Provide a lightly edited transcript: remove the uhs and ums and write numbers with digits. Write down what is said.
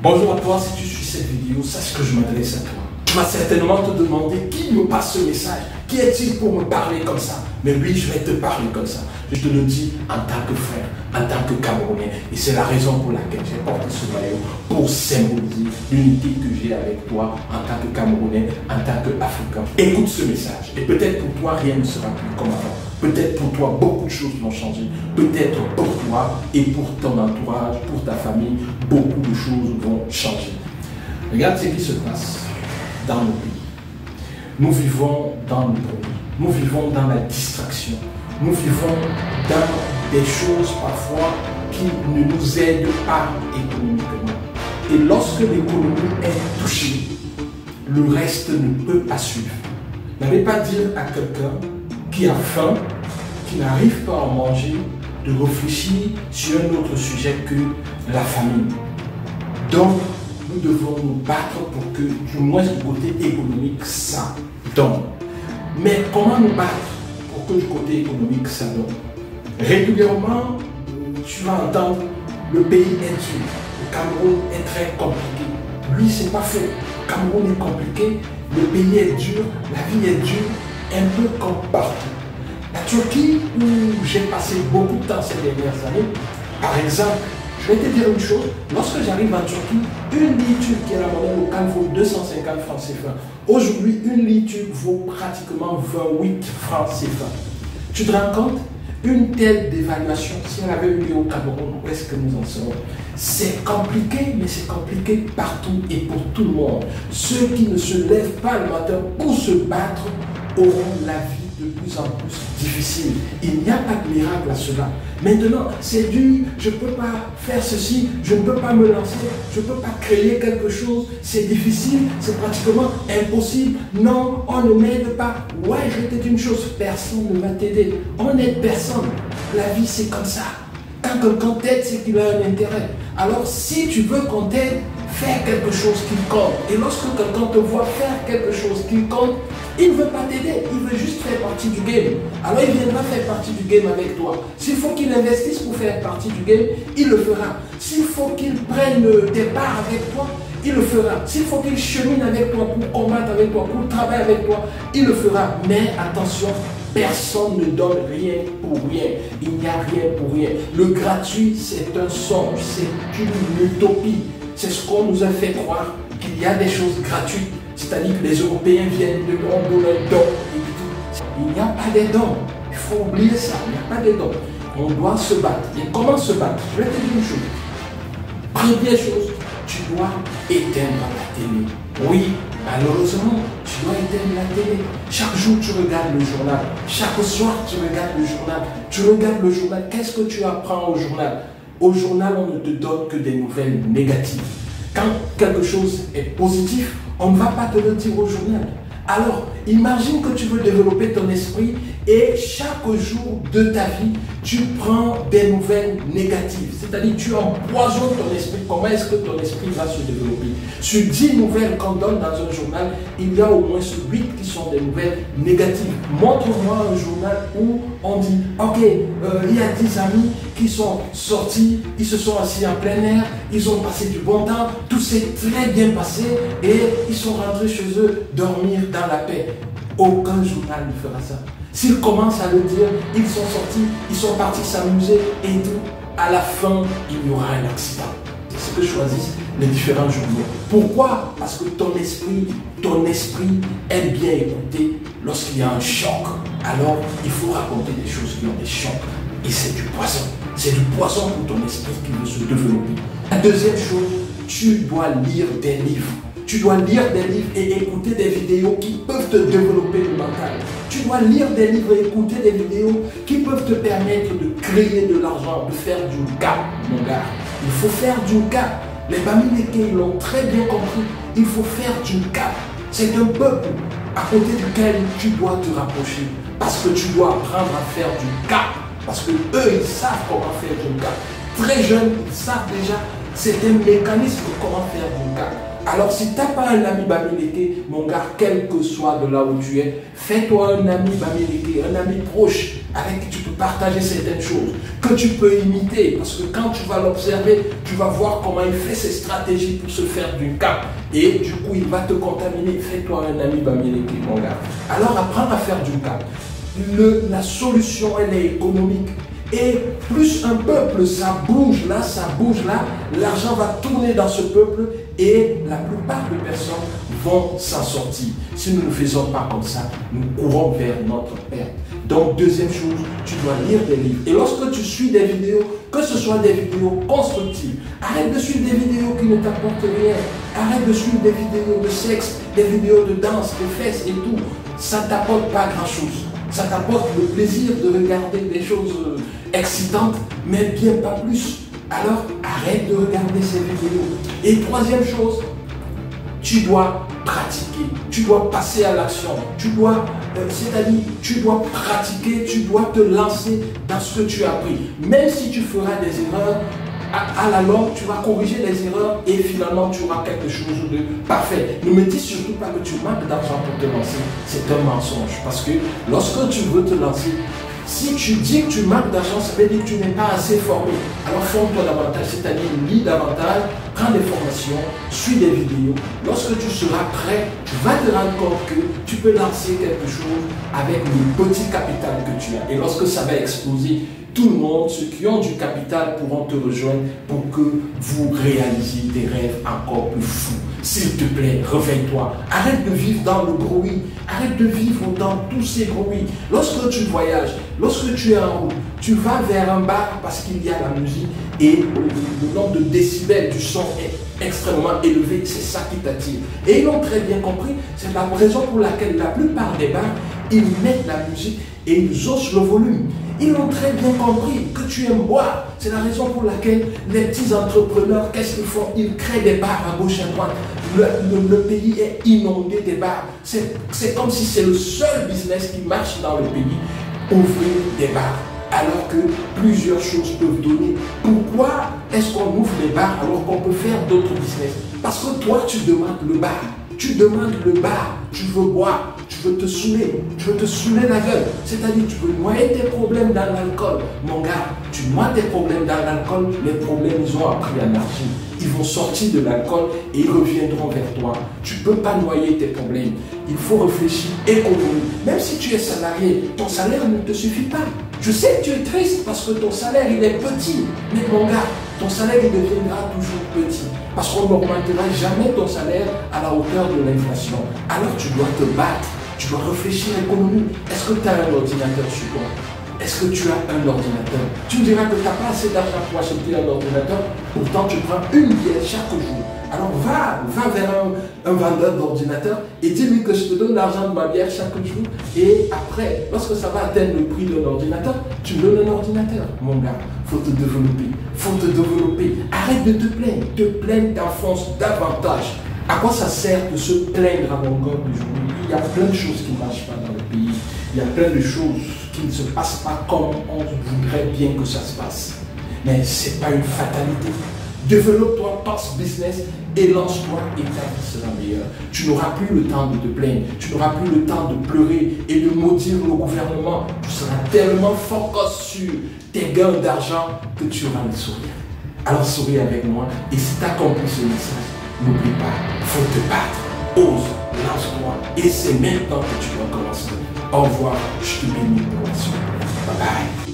Bonjour à toi, si tu suis cette vidéo, sache que je m'adresse à toi. Tu vas certainement te demander qui me passe ce message. Qui est-il pour me parler comme ça? Mais oui, je vais te parler comme ça. Je te le dis en tant que frère, en tant que Camerounais. Et c'est la raison pour laquelle j'ai porté ce maillot pour symboliser l'unité que j'ai avec toi en tant que Camerounais, en tant qu'Africain. Écoute ce message. Et peut-être pour toi, rien ne sera plus comme avant. Peut-être pour toi, beaucoup de choses vont changer. Peut-être pour toi et pour ton entourage, pour ta famille, beaucoup de choses vont changer. Regarde ce qui se passe dans nos pays. Nous vivons dans le bruit. Nous vivons dans la distraction. Nous vivons dans des choses parfois qui ne nous aident pas économiquement. Et lorsque l'économie est touchée, le reste ne peut pas suivre. N'allez pas dire à quelqu'un qui a faim, qui n'arrive pas à manger, de réfléchir sur un autre sujet que la famine. Donc, nous devons nous battre pour que, du moins du côté économique, ça donne. Mais comment nous battre pour que du côté économique, ça donne? Régulièrement, tu vas entendre, le pays est dur, le Cameroun est très compliqué. Lui, c'est pas fait. Le Cameroun est compliqué, le pays est dur, la vie est dure, un peu comme partout. La Turquie, où j'ai passé beaucoup de temps ces dernières années, par exemple, je vais te dire une chose, lorsque j'arrive en Turquie, une litre qui est la monnaie locale vaut 250 francs CFA. Aujourd'hui, une litre vaut pratiquement 28 francs CFA. Tu te rends compte? Une telle dévaluation, si elle avait eu lieu au Cameroun, où est-ce que nous en serons? C'est compliqué, mais c'est compliqué partout et pour tout le monde. Ceux qui ne se lèvent pas le matin pour se battre auront la vie de plus en plus difficile. Il n'y a pas de miracle à cela. Maintenant, c'est dur, je ne peux pas faire ceci, je ne peux pas me lancer, je ne peux pas créer quelque chose, c'est difficile, c'est pratiquement impossible. Non, on ne m'aide pas. Ouais, je vais te dire une chose, personne ne va t'aider. On n'aide personne. La vie, c'est comme ça. Quand quelqu'un t'aide, c'est qu'il a un intérêt. Alors, si tu veux qu'on t'aide, fais quelque chose qui compte. Et lorsque quelqu'un te voit faire quelque chose qui compte, il ne veut pas t'aider, il veut juste faire partie du game. Alors il viendra faire partie du game avec toi. S'il faut qu'il investisse pour faire partie du game, il le fera. S'il faut qu'il prenne des parts avec toi, il le fera. S'il faut qu'il chemine avec toi, pour combattre avec toi, pour travailler avec toi, il le fera. Mais attention, personne ne donne rien pour rien. Il n'y a rien pour rien. Le gratuit, c'est un songe, c'est une utopie. C'est ce qu'on nous a fait croire, qu'il y a des choses gratuites. C'est-à-dire que les Européens viennent de on donne un don et tout. Il n'y a pas de dons. Il faut oublier ça. Il n'y a pas de dons. On doit se battre. Et comment se battre? Je vais te dire une chose. Première chose, tu dois éteindre la télé. Oui, malheureusement, tu dois éteindre la télé. Chaque jour, tu regardes le journal. Chaque soir, tu regardes le journal. Tu regardes le journal. Qu'est-ce que tu apprends au journal? Au journal, on ne te donne que des nouvelles négatives. Quand quelque chose est positif, on ne va pas te le dire au journal. Alors, imagine que tu veux développer ton esprit et chaque jour de ta vie, tu prends des nouvelles négatives. C'est-à-dire, tu empoisonnes ton esprit. Comment est-ce que ton esprit va se développer? Sur 10 nouvelles qu'on donne dans un journal, il y a au moins 8 qui sont des nouvelles négatives. Montre-moi un journal où on dit, ok, il y a 10 amis qui sont sortis, ils se sont assis en plein air, ils ont passé du bon temps, tout s'est très bien passé et ils sont rentrés chez eux dormir dans la paix. Aucun journal ne fera ça. S'ils commencent à le dire, ils sont sortis, ils sont partis s'amuser et tout, à la fin, il y aura un accident. C'est ce que choisissent les différents journaux. Pourquoi? Parce que ton esprit aime bien écouter lorsqu'il y a un choc. Alors, il faut raconter des choses qui ont des chocs. Et c'est du poison. C'est du poison pour ton esprit qui veut se développer. La deuxième chose, tu dois lire des livres. Tu dois lire des livres et écouter des vidéos qui peuvent te développer le mental. Tu dois lire des livres et écouter des vidéos qui peuvent te permettre de créer de l'argent, de faire du cap, mon gars. Il faut faire du cap. Les Bamileke, ils l'ont très bien compris. Il faut faire du cap. C'est un peuple à côté duquel tu dois te rapprocher. Parce que tu dois apprendre à faire du cap. Parce que eux, ils savent comment faire du cap. Très jeunes, ils savent déjà, c'est un mécanisme comment faire du cap. Alors si tu n'as pas un ami Bamileke, mon gars, quel que soit de là où tu es, fais-toi un ami Bamileke, un ami proche avec qui tu peux partager certaines choses, que tu peux imiter, parce que quand tu vas l'observer, tu vas voir comment il fait ses stratégies pour se faire du cap. Et du coup, il va te contaminer. Fais-toi un ami Bamileke, mon gars. Alors apprends à faire du cap. La solution, elle est économique. Et plus un peuple, ça bouge là, l'argent va tourner dans ce peuple et la plupart des personnes vont s'en sortir. Si nous ne faisons pas comme ça, nous courons vers notre perte. Donc, deuxième chose, tu dois lire des livres. Et lorsque tu suis des vidéos, que ce soit des vidéos constructives, arrête de suivre des vidéos qui ne t'apportent rien. Arrête de suivre des vidéos de sexe, des vidéos de danse, de fesses et tout. Ça ne t'apporte pas grand-chose. Ça t'apporte le plaisir de regarder des choses excitantes, mais bien pas plus. Alors, arrête de regarder ces vidéos. Et troisième chose, tu dois pratiquer, tu dois passer à l'action, c'est-à-dire, tu dois pratiquer, tu dois te lancer dans ce que tu as appris. Même si tu feras des erreurs, à la longue, tu vas corriger les erreurs et finalement, tu auras quelque chose de parfait. Ne me dis surtout pas que tu manques d'argent pour te lancer. C'est un mensonge. Parce que lorsque tu veux te lancer, si tu dis que tu manques d'argent, ça veut dire que tu n'es pas assez formé. Alors forme-toi davantage, c'est-à-dire lis davantage, prends des formations, suis des vidéos. Lorsque tu seras prêt, tu vas te rendre compte que tu peux lancer quelque chose avec le petit capital que tu as. Et lorsque ça va exploser, tout le monde, ceux qui ont du capital pourront te rejoindre pour que vous réalisiez des rêves encore plus fous. S'il te plaît, réveille-toi. Arrête de vivre dans le bruit. Arrête de vivre dans tous ces bruits. Lorsque tu voyages, lorsque tu es en route, tu vas vers un bar parce qu'il y a la musique et le nombre de décibels du son est extrêmement élevé. C'est ça qui t'attire. Et ils ont très bien compris. C'est la raison pour laquelle la plupart des bars, ils mettent la musique et ils haussent le volume. Ils ont très bien compris que tu aimes boire. C'est la raison pour laquelle les petits entrepreneurs, qu'est-ce qu'ils font? Ils créent des bars à gauche et à droite. Le pays est inondé des bars. C'est comme si c'est le seul business qui marche dans le pays. Ouvrir des bars. Alors que plusieurs choses peuvent donner. Pourquoi est-ce qu'on ouvre des bars alors qu'on peut faire d'autres business? Parce que toi, tu demandes le bar. Tu demandes le bar, tu veux boire, tu veux te saouler la gueule. C'est-à-dire tu veux noyer tes problèmes dans l'alcool. Mon gars, tu noies tes problèmes dans l'alcool, les problèmes ils ont appris à marcher. Ils vont sortir de l'alcool et ils reviendront vers toi. Tu ne peux pas noyer tes problèmes. Il faut réfléchir économie. Même si tu es salarié, ton salaire ne te suffit pas. Je sais que tu es triste parce que ton salaire il est petit. Mais mon gars, ton salaire il deviendra toujours petit. Parce qu'on n'augmentera jamais ton salaire à la hauteur de l'inflation. Alors tu dois te battre. Tu dois réfléchir à l'économie. Est-ce que tu as un ordinateur sur toi? Est-ce que tu as un ordinateur? Tu me diras que tu n'as pas assez d'argent pour acheter un ordinateur. Pourtant, tu prends une bière chaque jour. Alors va vers un vendeur d'ordinateur et dis-lui que je te donne l'argent de ma bière chaque jour. Et après, lorsque ça va atteindre le prix de l'ordinateur, tu me donnes un ordinateur. Mon gars, il faut te développer. Faut te développer. Arrête de te plaindre. Te plaindre t'enfonce davantage. À quoi ça sert de se plaindre à longueur de journée? Il y a plein de choses qui ne marchent pas dans le pays. Il y a plein de choses qui ne se passent pas comme on voudrait bien que ça se passe. Mais ce n'est pas une fatalité. Développe-toi, pense business et lance-toi et ta vie sera meilleure. Tu n'auras plus le temps de te plaindre, tu n'auras plus le temps de pleurer et de maudire le gouvernement. Tu seras tellement focus sur tes gains d'argent que tu auras le sourire. Alors souris avec moi et si tu as compris ce message, n'oublie pas, il faut te battre. Ose, lance-toi et c'est maintenant que tu dois commencer. Au revoir, je te bénis pour la suite. Bye bye.